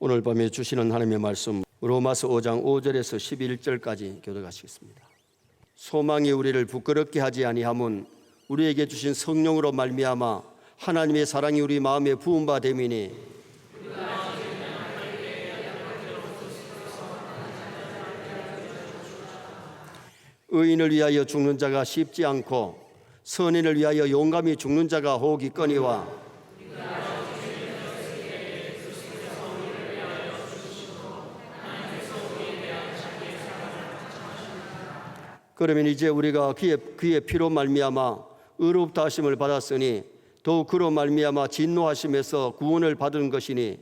오늘 밤에 주시는 하나님의 말씀 로마서 5장 5절에서 11절까지 교독하시겠습니다. 소망이 우리를 부끄럽게 하지 아니함은 우리에게 주신 성령으로 말미암아 하나님의 사랑이 우리 마음에 부은 바 됨이니 의인을 위하여 죽는 자가 쉽지 않고 선인을 위하여 용감히 죽는 자가 혹 있거니와 그러면 이제 우리가 그의 피로 말미암아 의롭다 하심을 받았으니 더욱 그로 말미암아 진노하심에서 구원을 받은 것이니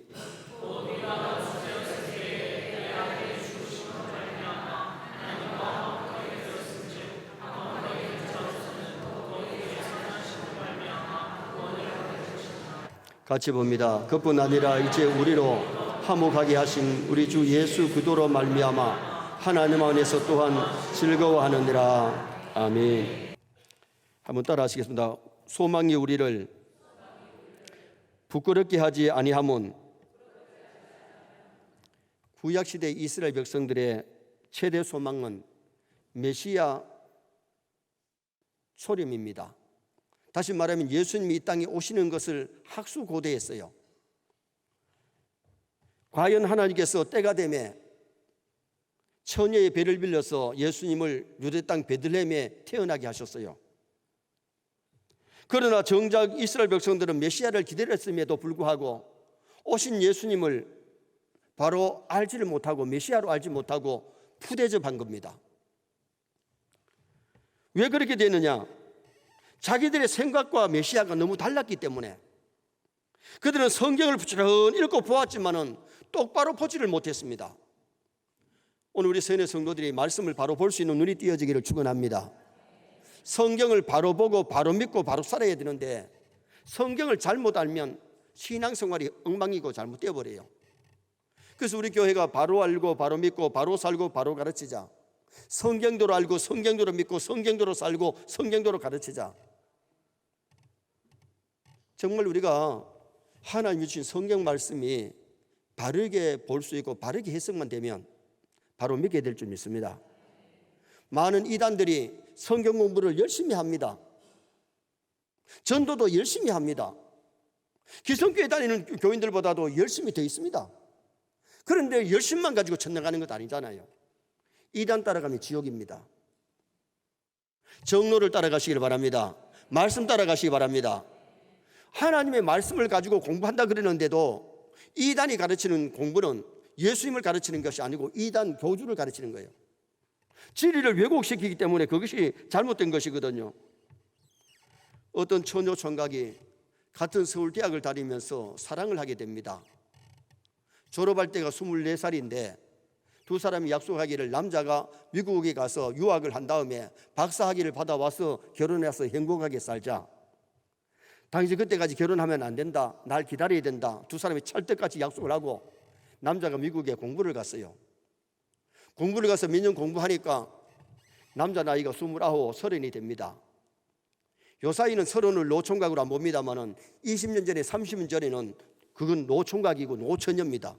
같이 봅니다. 그뿐 아니라 이제 우리로 화목하게 하신 우리 주 예수 그리스도로 말미암아 하나님 안에서 또한 즐거워하느니라. 아멘. 한번 따라 하시겠습니다. 소망이 우리를 부끄럽게 하지 아니함은 구약시대 이스라엘 백성들의 최대 소망은 메시아 초림입니다. 다시 말하면 예수님이 이 땅에 오시는 것을 학수고대했어요. 과연 하나님께서 때가 되매 처녀의 배를 빌려서 예수님을 유대 땅 베들레헴에 태어나게 하셨어요. 그러나 정작 이스라엘 백성들은 메시아를 기다렸음에도 불구하고 오신 예수님을 바로 알지를 못하고 메시아로 알지 못하고 푸대접한 겁니다. 왜 그렇게 되느냐? 자기들의 생각과 메시아가 너무 달랐기 때문에 그들은 성경을 부지런히 읽고 보았지만은 똑바로 보지를 못했습니다. 오늘 우리 세뇌 성도들이 말씀을 바로 볼 수 있는 눈이 띄어지기를 축원합니다. 성경을 바로 보고 바로 믿고 바로 살아야 되는데 성경을 잘못 알면 신앙생활이 엉망이고 잘못되어 버려요. 그래서 우리 교회가 바로 알고 바로 믿고 바로 살고 바로 가르치자, 성경대로 알고 성경대로 믿고 성경대로 살고 성경대로 가르치자. 정말 우리가 하나님이 주신 성경 말씀이 바르게 볼 수 있고 바르게 해석만 되면 바로 믿게 될 줄 믿습니다. 많은 이단들이 성경 공부를 열심히 합니다. 전도도 열심히 합니다. 기성교회 다니는 교인들보다도 열심히 더 있습니다. 그런데 열심만 가지고 천당가는 것 아니잖아요. 이단 따라가면 지옥입니다. 정로를 따라가시길 바랍니다. 말씀 따라가시기 바랍니다. 하나님의 말씀을 가지고 공부한다 그러는데도 이단이 가르치는 공부는 예수님을 가르치는 것이 아니고 이단 교주를 가르치는 거예요. 진리를 왜곡시키기 때문에 그것이 잘못된 것이거든요. 어떤 처녀 총각이 같은 서울대학을 다니면서 사랑을 하게 됩니다. 졸업할 때가 24살인데 두 사람이 약속하기를 남자가 미국에 가서 유학을 한 다음에 박사학위를 받아와서 결혼해서 행복하게 살자. 당시 그때까지 결혼하면 안 된다. 날 기다려야 된다. 두 사람이 찰떡같이 약속을 하고 남자가 미국에 공부를 갔어요. 공부를 가서 몇 년 공부하니까 남자 나이가 29, 30이 됩니다. 요 사이는 30을 노총각으로 안 봅니다만은 20년 전에 30년 전에는 그건 노총각이고 노처녀입니다.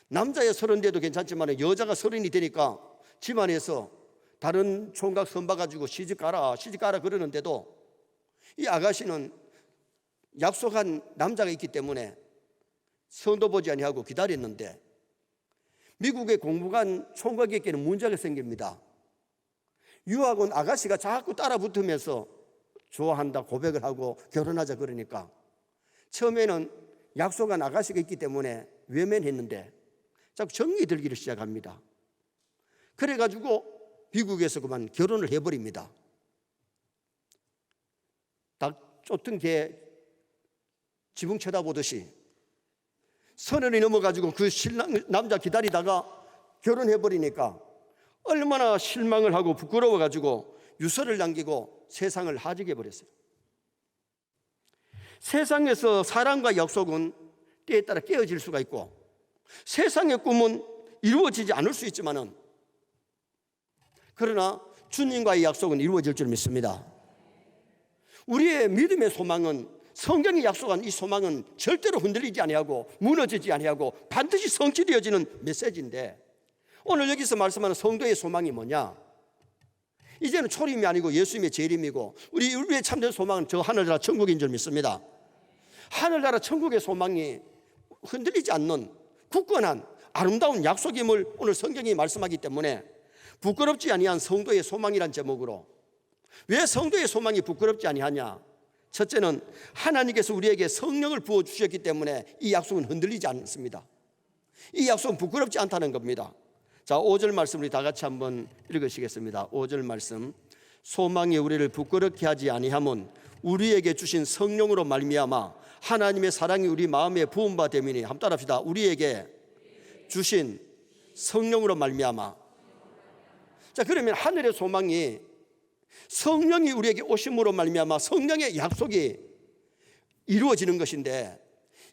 남자의 30대도 괜찮지만 여자가 30이 되니까 집안에서 다른 총각 선봐가지고 시집가라 그러는데도 이 아가씨는 약속한 남자가 있기 때문에 선도 보지 아니하고 기다렸는데 미국에 공부 간 총각에게는 문제가 생깁니다. 유학 온 아가씨가 자꾸 따라 붙으면서 좋아한다 고백을 하고 결혼하자 그러니까 처음에는 약속한 아가씨가 있기 때문에 외면했는데 자꾸 정이 들기를 시작합니다. 그래가지고 미국에서 그만 결혼을 해버립니다. 닭 쫓은 개 지붕 쳐다보듯이 30이 넘어가지고 그 신랑 남자 기다리다가 결혼해버리니까 얼마나 실망을 하고 부끄러워가지고 유서를 남기고 세상을 하직해 버렸어요. 세상에서 사랑과 약속은 때에 따라 깨어질 수가 있고 세상의 꿈은 이루어지지 않을 수 있지만은 그러나 주님과의 약속은 이루어질 줄 믿습니다. 우리의 믿음의 소망은 성경이 약속한 이 소망은 절대로 흔들리지 아니하고 무너지지 아니하고 반드시 성취되어지는 메시지인데, 오늘 여기서 말씀하는 성도의 소망이 뭐냐? 이제는 초림이 아니고 예수님의 재림이고, 우리의 참된 소망은 저 하늘나라 천국인 줄 믿습니다. 하늘나라 천국의 소망이 흔들리지 않는 굳건한 아름다운 약속임을 오늘 성경이 말씀하기 때문에, 부끄럽지 아니한 성도의 소망이란 제목으로, 왜 성도의 소망이 부끄럽지 아니하냐? 첫째는 하나님께서 우리에게 성령을 부어주셨기 때문에 이 약속은 흔들리지 않습니다. 이 약속은 부끄럽지 않다는 겁니다. 자, 5절 말씀 우리 다 같이 한번 읽으시겠습니다. 5절 말씀. 소망이 우리를 부끄럽게 하지 아니함은 우리에게 주신 성령으로 말미암아 하나님의 사랑이 우리 마음에 부은 바 됨이니. 한번 따라합시다. 우리에게 주신 성령으로 말미암아. 자, 그러면 하늘의 소망이 성령이 우리에게 오심으로 말미암아 성령의 약속이 이루어지는 것인데,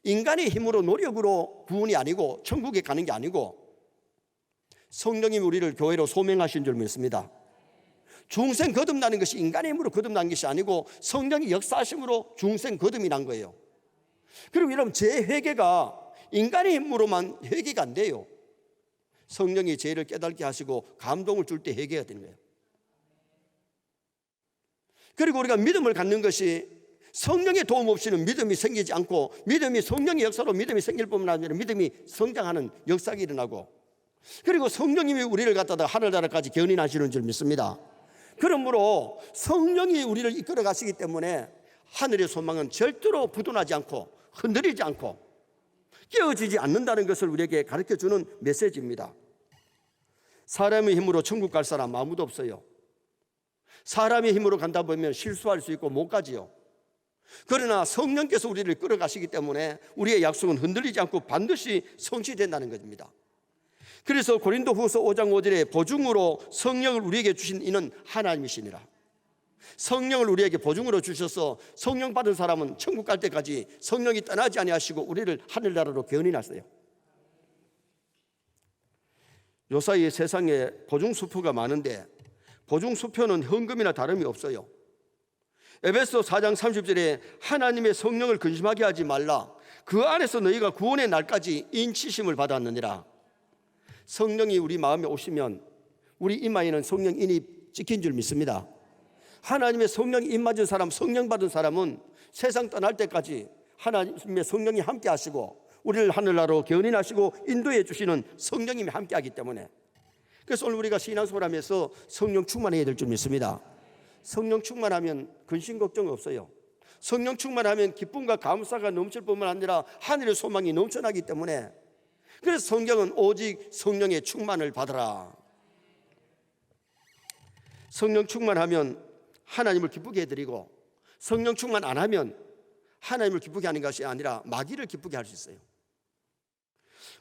인간의 힘으로 노력으로 구원이 아니고 천국에 가는 게 아니고 성령이 우리를 교회로 소명하신 줄 믿습니다. 중생 거듭나는 것이 인간의 힘으로 거듭난 것이 아니고 성령의 역사하심으로 중생 거듭이 난 거예요. 그럼 여러분, 제 회개가 인간의 힘으로만 회개가 안 돼요. 성령이 죄를 깨닫게 하시고 감동을 줄 때 회개가 되는 거예요. 그리고 우리가 믿음을 갖는 것이 성령의 도움 없이는 믿음이 생기지 않고, 믿음이 성령의 역사로 믿음이 생길 뿐만 아니라 믿음이 성장하는 역사가 일어나고, 그리고 성령님이 우리를 갖다가 하늘나라까지 견인하시는 줄 믿습니다. 그러므로 성령이 우리를 이끌어 가시기 때문에 하늘의 소망은 절대로 부도나지 않고 흔들리지 않고 깨어지지 않는다는 것을 우리에게 가르쳐주는 메시지입니다. 사람의 힘으로 천국 갈 사람 아무도 없어요. 사람의 힘으로 간다 보면 실수할 수 있고 못 가지요. 그러나 성령께서 우리를 끌어가시기 때문에 우리의 약속은 흔들리지 않고 반드시 성취된다는 것입니다. 그래서 고린도후서 5장 5절에 보증으로 성령을 우리에게 주신 이는 하나님이시니라. 성령을 우리에게 보증으로 주셔서 성령 받은 사람은 천국 갈 때까지 성령이 떠나지 아니하시고 우리를 하늘나라로 견인하세요. 요사이 세상에 보증수표가 많은데 보증수표는 헌금이나 다름이 없어요. 에베소 4장 30절에 하나님의 성령을 근심하게 하지 말라. 그 안에서 너희가 구원의 날까지 인치심을 받았느니라. 성령이 우리 마음에 오시면 우리 이마에는 성령 인이 찍힌 줄 믿습니다. 하나님의 성령이 임맞은 사람, 성령 받은 사람은 세상 떠날 때까지 하나님의 성령이 함께 하시고 우리를 하늘나라로 견인하시고 인도해 주시는 성령님이 함께 하기 때문에, 그래서 오늘 우리가 신앙생활 하면서 성령 충만해야 될 줄 믿습니다. 성령 충만하면 근심 걱정 없어요. 성령 충만하면 기쁨과 감사가 넘칠 뿐만 아니라 하늘의 소망이 넘쳐나기 때문에, 그래서 성경은 오직 성령의 충만을 받으라. 성령 충만하면 하나님을 기쁘게 해드리고, 성령 충만 안 하면 하나님을 기쁘게 하는 것이 아니라 마귀를 기쁘게 할 수 있어요.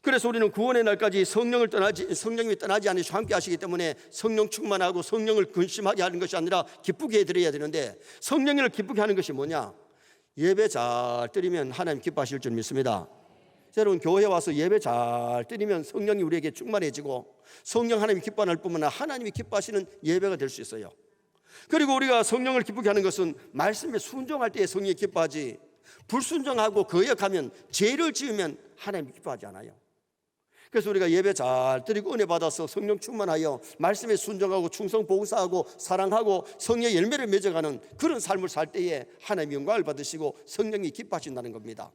그래서 우리는 구원의 날까지 성령님이 떠나지 않으시고 함께 하시기 때문에 성령 충만하고 성령을 근심하게 하는 것이 아니라 기쁘게 해드려야 되는데, 성령을 기쁘게 하는 것이 뭐냐? 예배 잘 드리면 하나님 기뻐하실 줄 믿습니다. 여러분, 교회 와서 예배 잘 드리면 성령이 우리에게 충만해지고 성령 하나님이 기뻐할 뿐만 아니라 하나님이 기뻐하시는 예배가 될 수 있어요. 그리고 우리가 성령을 기쁘게 하는 것은 말씀에 순종할 때에 성령이 기뻐하지, 불순종하고 거역하면, 죄를 지으면 하나님이 기뻐하지 않아요. 그래서 우리가 예배 잘 드리고 은혜 받아서 성령 충만하여 말씀에 순종하고 충성 봉사하고 사랑하고 성령의 열매를 맺어가는 그런 삶을 살 때에 하나님의 영광을 받으시고 성령이 기뻐하신다는 겁니다.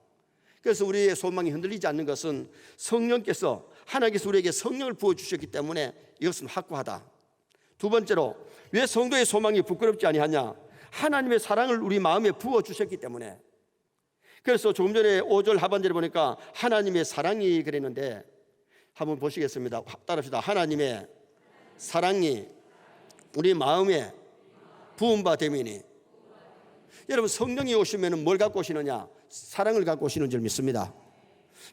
그래서 우리의 소망이 흔들리지 않는 것은 성령께서, 하나님께서 우리에게 성령을 부어주셨기 때문에 이것은 확고하다. 두 번째로, 왜 성도의 소망이 부끄럽지 아니하냐? 하나님의 사랑을 우리 마음에 부어주셨기 때문에. 그래서 조금 전에 5절 하반절에 보니까 하나님의 사랑이 그랬는데, 한번 보시겠습니다. 따라합시다. 하나님의 사랑이 우리 마음에 부은 바 됨이니. 여러분, 성령이 오시면 뭘 갖고 오시느냐? 사랑을 갖고 오시는 줄 믿습니다.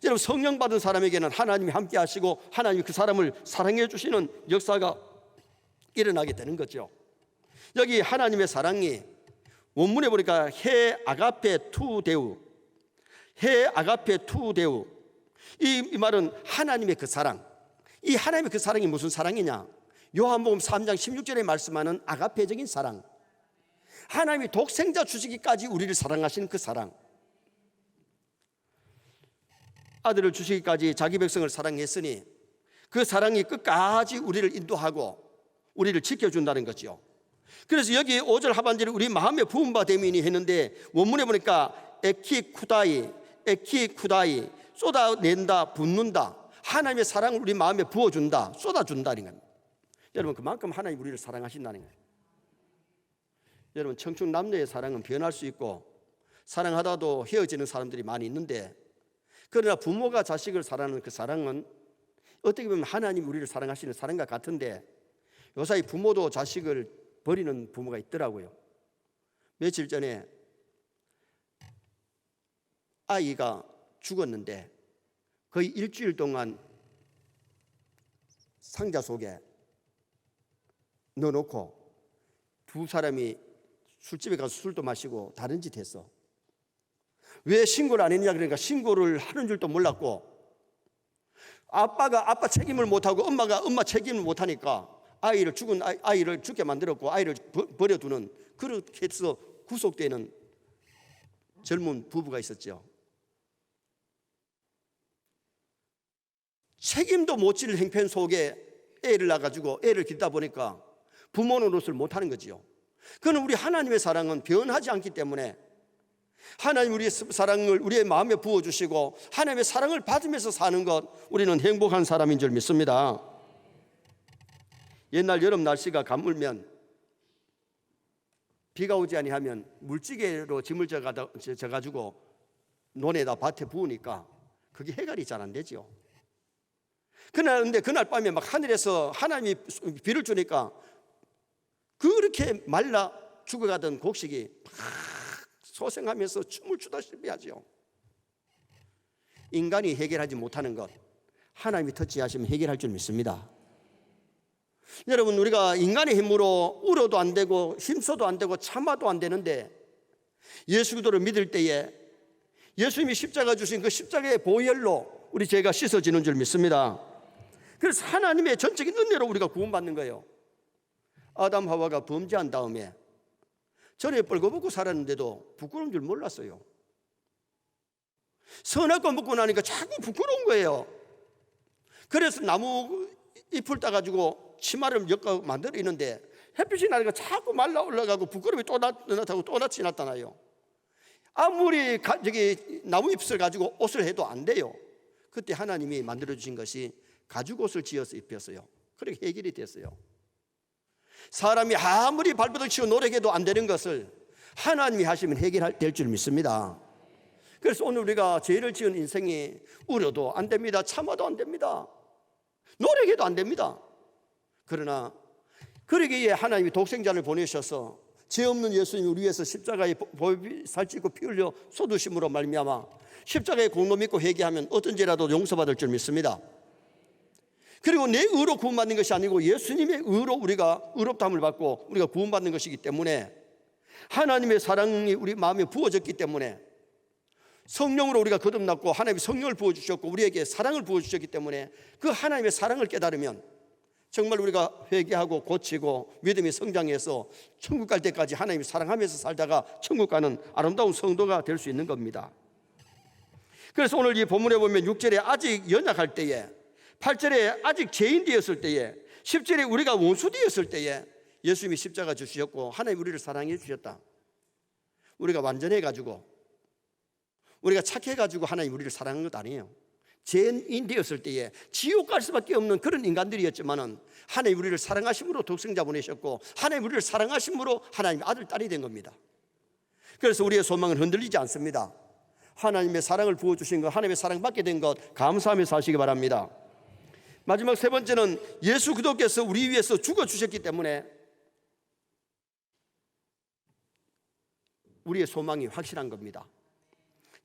여러분, 성령 받은 사람에게는 하나님이 함께 하시고 하나님이 그 사람을 사랑해 주시는 역사가 일어나게 되는 거죠. 여기 하나님의 사랑이 원문에 보니까 해 아가페 투 데우, 해 아가페 투 데우. 이 말은 하나님의 그 사랑. 이 하나님의 그 사랑이 무슨 사랑이냐? 요한복음 3장 16절에 말씀하는 아가페적인 사랑. 하나님이 독생자 주시기까지 우리를 사랑하시는 그 사랑, 아들을 주시기까지 자기 백성을 사랑했으니 그 사랑이 끝까지 우리를 인도하고 우리를 지켜준다는 거죠. 그래서 여기 5절 하반절에 우리 마음에 부은 바 되미니 했는데 원문에 보니까 에키쿠다이 쏟아낸다, 붓는다. 하나님의 사랑을 우리 마음에 부어준다, 쏟아준다는 겁니다. 여러분, 그만큼 하나님 우리를 사랑하신다는 거예요. 여러분, 청춘 남녀의 사랑은 변할 수 있고 사랑하다도 헤어지는 사람들이 많이 있는데, 그러나 부모가 자식을 사랑하는 그 사랑은 어떻게 보면 하나님이 우리를 사랑하시는 사랑과 같은데, 요사이 부모도 자식을 버리는 부모가 있더라고요. 며칠 전에 아이가 죽었는데 거의 일주일 동안 상자 속에 넣어놓고 두 사람이 술집에 가서 술도 마시고 다른 짓 했어. 왜 신고를 안 했냐 그러니까 신고를 하는 줄도 몰랐고, 아빠가 아빠 책임을 못하고 엄마가 엄마 책임을 못하니까 죽은 아이를 죽게 만들었고 아이를 버려두는, 그렇게 해서 구속되는 젊은 부부가 있었죠. 책임도 못 질 행편 속에 애를 낳아가지고 애를 기르다 보니까 부모 노릇을 못하는 거지요. 그는 우리 하나님의 사랑은 변하지 않기 때문에 하나님 우리의 사랑을 우리의 마음에 부어주시고 하나님의 사랑을 받으면서 사는 것, 우리는 행복한 사람인 줄 믿습니다. 옛날 여름 날씨가 가물면 비가 오지 아니하면 물찌개로 짐을 져가지고 논에다 밭에 부으니까 그게 해결이 잘 안 되죠. 근데 그날 밤에 막 하늘에서 하나님이 비를 주니까 그렇게 말라 죽어가던 곡식이 막 소생하면서 춤을 추다시피 하죠. 인간이 해결하지 못하는 것, 하나님이 터치하시면 해결할 줄 믿습니다. 여러분, 우리가 인간의 힘으로 울어도 안 되고 힘써도 안 되고 참아도 안 되는데, 예수 그리스도를 믿을 때에 예수님이 십자가 주신 그 십자가의 보혈로 우리 죄가 씻어지는 줄 믿습니다. 그래서 하나님의 전적인 은혜로 우리가 구원받는 거예요. 아담 하와가 범죄한 다음에 전에 뻘거벗고 살았는데도 부끄러운 줄 몰랐어요. 선악 과 먹고 나니까 자꾸 부끄러운 거예요. 그래서 나무 잎을 따가지고 치마를 엮어 만들어 있는데 햇빛이 나니까 자꾸 말라 올라가고 부끄러움이 또 나타나고 또 나타나요. 아무리 나무 잎을 가지고 옷을 해도 안 돼요. 그때 하나님이 만들어 주신 것이 가죽 옷을 지어서 입혔어요. 그렇게 해결이 됐어요. 사람이 아무리 발버둥 치고 노력해도 안 되는 것을 하나님이 하시면 해결될 줄 믿습니다. 그래서 오늘 우리가 죄를 지은 인생이 울어도 안 됩니다. 참아도 안 됩니다. 노력해도 안 됩니다. 그러나 그러기에 하나님이 독생자를 보내셔서 죄 없는 예수님이 우리 위해서 십자가에 살찌고 피 흘려 쏟으심으로 말미암아 십자가의 공로 믿고 회개하면 어떤 죄라도 용서받을 줄 믿습니다. 그리고 내 의로 구원받는 것이 아니고 예수님의 의로 우리가 의롭다함을 받고 우리가 구원받는 것이기 때문에, 하나님의 사랑이 우리 마음에 부어졌기 때문에, 성령으로 우리가 거듭났고 하나님이 성령을 부어주셨고 우리에게 사랑을 부어주셨기 때문에 그 하나님의 사랑을 깨달으면 정말 우리가 회개하고 고치고 믿음이 성장해서 천국 갈 때까지 하나님이 사랑하면서 살다가 천국 가는 아름다운 성도가 될 수 있는 겁니다. 그래서 오늘 이 본문에 보면 6절에 아직 연약할 때에, 8절에 아직 죄인 되었을 때에, 10절에 우리가 원수 되었을 때에 예수님이 십자가 주셨고 하나님 우리를 사랑해 주셨다. 우리가 완전해가지고 우리가 착해가지고 하나님 우리를 사랑한 것 아니에요. 죄인 되었을 때에 지옥 갈 수밖에 없는 그런 인간들이었지만은 하나님 우리를 사랑하심으로 독생자 보내셨고 하나님 우리를 사랑하심으로 하나님 아들 딸이 된 겁니다. 그래서 우리의 소망은 흔들리지 않습니다. 하나님의 사랑을 부어주신 것, 하나님의 사랑받게 된 것 감사하며 사시기 바랍니다. 마지막 세 번째는 예수 그리스도께서 우리 위해서 죽어주셨기 때문에 우리의 소망이 확실한 겁니다.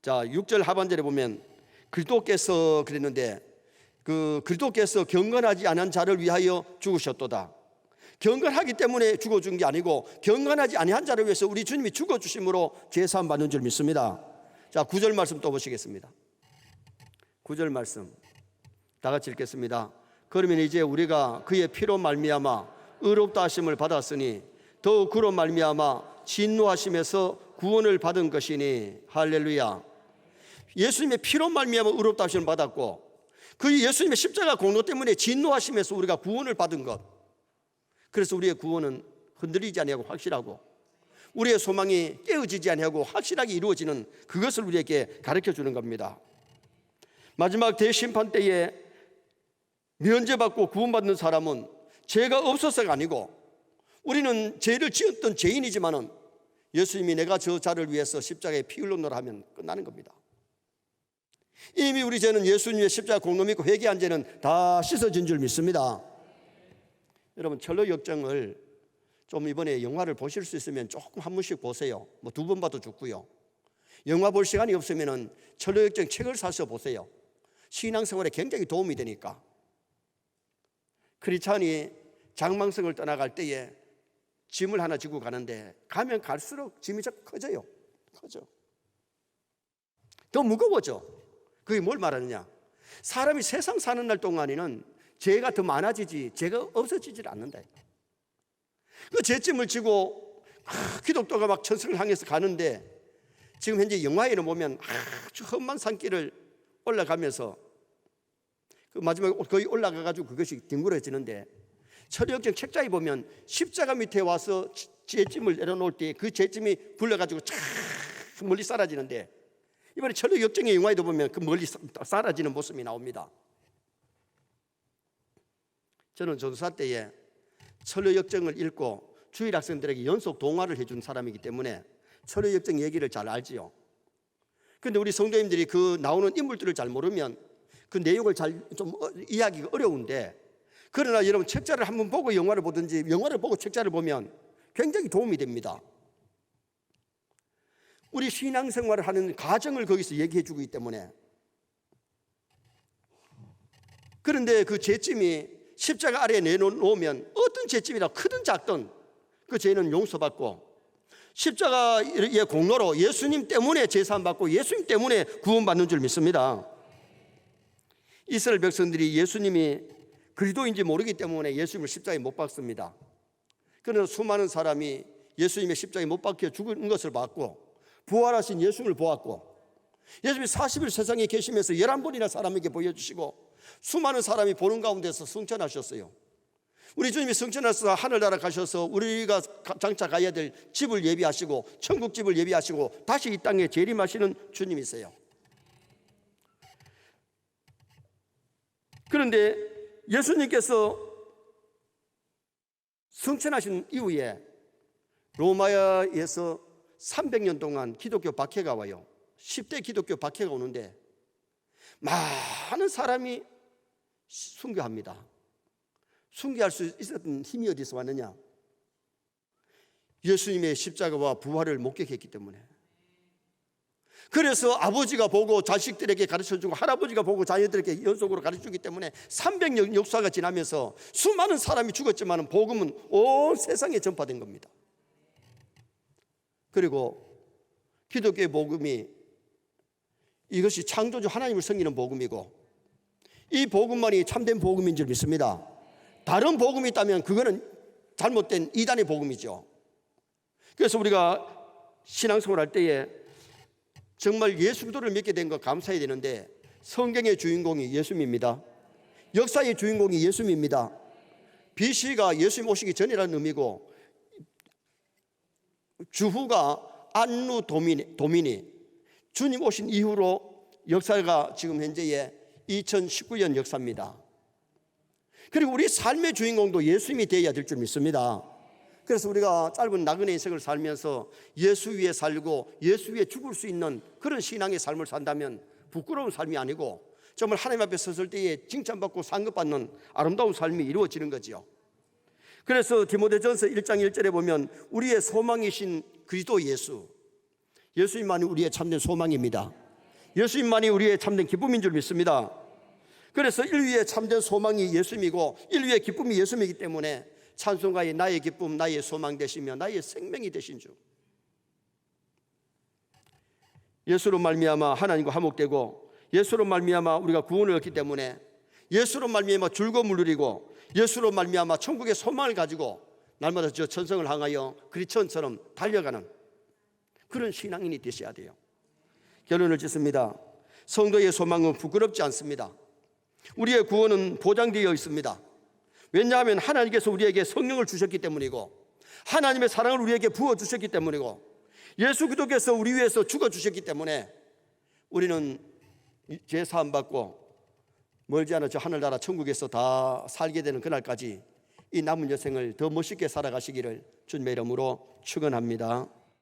자, 6절 하반절에 보면 그리스도께서 그랬는데, 그리스도께서 경건하지 않은 자를 위하여 죽으셨도다. 경건하기 때문에 죽어준 게 아니고 경건하지 아니한 자를 위해서 우리 주님이 죽어주심으로 죄사함 받는 줄 믿습니다. 자, 9절 말씀 또 보시겠습니다. 9절 말씀 다 같이 읽겠습니다. 그러면 이제 우리가 그의 피로 말미암아 의롭다 하심을 받았으니 더욱 그로 말미암아 진노하심에서 구원을 받은 것이니. 할렐루야. 예수님의 피로 말미암아 의롭다 하심을 받았고, 그 예수님의 십자가 공로 때문에 진노하심에서 우리가 구원을 받은 것. 그래서 우리의 구원은 흔들리지 아니하고 확실하고, 우리의 소망이 깨어지지 아니하고 확실하게 이루어지는 그것을 우리에게 가르쳐 주는 겁니다. 마지막 대심판 때에 면제받고 구원받는 사람은 죄가 없어서가 아니고, 우리는 죄를 지었던 죄인이지만은 예수님이 내가 저 자를 위해서 십자가에 피 흘렸노라 하면 끝나는 겁니다. 이미 우리 죄는 예수님의 십자가 공로 믿고 회개한 죄는 다 씻어진 줄 믿습니다. 여러분, 철로 역정을 좀 이번에 영화를 보실 수 있으면 조금 한 번씩 보세요. 뭐 2번 봐도 좋고요. 영화 볼 시간이 없으면은 철로 역정 책을 사서 보세요. 신앙생활에 굉장히 도움이 되니까. 크리스찬이 장망성을 떠나갈 때에 짐을 하나 지고 가는데, 가면 갈수록 짐이 자꾸 커져요. 더 무거워져. 그게 뭘 말하느냐? 사람이 세상 사는 날 동안에는 죄가 더 많아지지 죄가 없어지질 않는다. 그 죄짐을 지고 기독교가 막 천성을 향해서 가는데, 지금 현재 영화에는 보면 아주 험한 산길을 올라가면서 그 마지막에 거의 올라가가지고 그것이 뒹굴어지는데, 철학적 책자에 보면 십자가 밑에 와서 죄짐을 내려놓을 때 그 죄짐이 굴러가지고 쫙 멀리 사라지는데, 이번에 철로 역정의 영화에도 보면 그 멀리 사라지는 모습이 나옵니다. 저는 전도사 때에 철로 역정을 읽고 주일 학생들에게 연속 동화를 해준 사람이기 때문에 철로 역정 얘기를 잘 알지요. 그런데 우리 성도님들이 그 나오는 인물들을 잘 모르면 그 내용을 잘 좀 이해하기가 어려운데, 그러나 여러분 책자를 한번 보고 영화를 보든지 영화를 보고 책자를 보면 굉장히 도움이 됩니다. 우리 신앙생활을 하는 과정을 거기서 얘기해 주기 때문에. 그런데 그 죄짐이 십자가 아래에 내놓으면 어떤 죄짐이라 크든 작든 그 죄는 용서받고, 십자가의 공로로 예수님 때문에 제사함받고 예수님 때문에 구원받는 줄 믿습니다. 이스라엘 백성들이 예수님이 그리스도인지 모르기 때문에 예수님을 십자가에 못 박습니다. 그러나 수많은 사람이 예수님의 십자가에 못 박혀 죽은 것을 봤고, 부활하신 예수님을 보았고, 예수님이 40일 세상에 계시면서 11번이나 사람에게 보여주시고, 수많은 사람이 보는 가운데서 승천하셨어요. 우리 주님이 승천해서 하늘나라 가셔서 우리가 장차 가야 될 집을 예비하시고 천국집을 예비하시고 다시 이 땅에 재림하시는 주님이세요. 그런데 예수님께서 승천하신 이후에 로마에서 300년 동안 기독교 박해가 와요. 10대 기독교 박해가 오는데 많은 사람이 순교합니다. 순교할 수 있었던 힘이 어디서 왔느냐? 예수님의 십자가와 부활을 목격했기 때문에. 그래서 아버지가 보고 자식들에게 가르쳐주고 할아버지가 보고 자녀들에게 연속으로 가르쳐주기 때문에 300년 역사가 지나면서 수많은 사람이 죽었지만 복음은 온 세상에 전파된 겁니다. 그리고 기독교의 복음이 이것이 창조주 하나님을 섬기는 복음이고, 이 복음만이 참된 복음인 줄 믿습니다. 다른 복음이 있다면 그거는 잘못된 이단의 복음이죠. 그래서 우리가 신앙생활 할 때에 정말 예수 그리스도를 믿게 된 거 감사해야 되는데, 성경의 주인공이 예수님입니다. 역사의 주인공이 예수님입니다. BC가 예수님 오시기 전이라는 의미고, 주후가 안누 도미니, 주님 오신 이후로 역사가 지금 현재의 2019년 역사입니다. 그리고 우리 삶의 주인공도 예수님이 되어야 될 줄 믿습니다. 그래서 우리가 짧은 나그네 인생을 살면서 예수 위에 살고 예수 위에 죽을 수 있는 그런 신앙의 삶을 산다면 부끄러운 삶이 아니고 정말 하나님 앞에 섰을 때에 칭찬받고 상급받는 아름다운 삶이 이루어지는 거죠. 그래서 디모데전서 1장 1절에 보면 우리의 소망이신 그리스도 예수님만이 우리의 참된 소망입니다. 예수님만이 우리의 참된 기쁨인 줄 믿습니다. 그래서 인류의 참된 소망이 예수님이고 인류의 기쁨이 예수님이기 때문에 찬송가에 나의 기쁨 나의 소망 되시며 나의 생명이 되신 주, 예수로 말미암아 하나님과 화목되고 예수로 말미암아 우리가 구원을 얻기 때문에 예수로 말미암아 즐거움을 누리고 예수로 말미암아 천국의 소망을 가지고 날마다 저 천성을 향하여 그리스도처럼 달려가는 그런 신앙인이 되셔야 돼요. 결론을 짓습니다. 성도의 소망은 부끄럽지 않습니다. 우리의 구원은 보장되어 있습니다. 왜냐하면 하나님께서 우리에게 성령을 주셨기 때문이고, 하나님의 사랑을 우리에게 부어주셨기 때문이고, 예수 그리스도께서 우리 위해서 죽어주셨기 때문에 우리는 죄 사함 받고 멀지 않아 저 하늘나라 천국에서 다 살게 되는 그날까지 이 남은 여생을 더 멋있게 살아가시기를 주님의 이름으로 축원합니다.